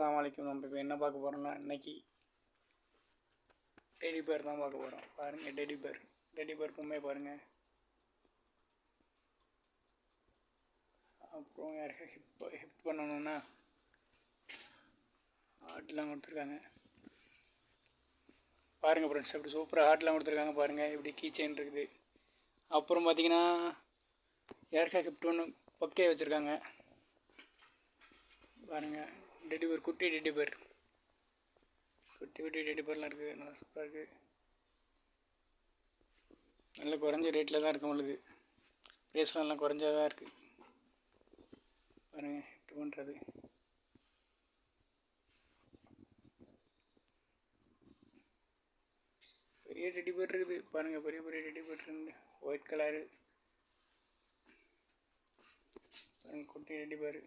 அஸ்ஸலாமு அலைக்கும். நம்ம இப்போ என்ன பார்க்க போகிறோம்னா, இன்னைக்கு டெடி பேர் தான் பார்க்க போகிறோம். பாருங்கள், டெடி பேர் பொம்மையை பாருங்கள். அப்புறம் யாருக்கு ஹிப் பண்ணணுன்னா ஹார்ட்லாம் கொடுத்துருக்காங்க. பாருங்கள் ஃப்ரெண்ட்ஸ், அப்படி சூப்பராக ஹார்ட்லாம் கொடுத்துருக்காங்க. பாருங்கள், இப்படி கீ செயின் இருக்குது. அப்புறம் பார்த்தீங்கன்னா யாருக்கா ஹிப் ஒன்று பக்கே வச்சுருக்காங்க. பாருங்கள், டெடி பேர், குட்டி டெடி பேர்லாம் இருக்குது. நல்லா சூப்பராக இருக்குது. நல்ல குறைஞ்ச ரேட்டில் தான் இருக்குது. உங்களுக்கு ப்ரைஸ்லாம் நல்லா குறைஞ்சதாக இருக்குது. பாருங்கள், ஹிட் பண்ணுறது. பெரிய டெடி பேர் இருக்குது. பாருங்கள், பெரிய டெடி பேர் இருக்குது. White colour. பாருங்கள், குட்டி டெடி பேர்.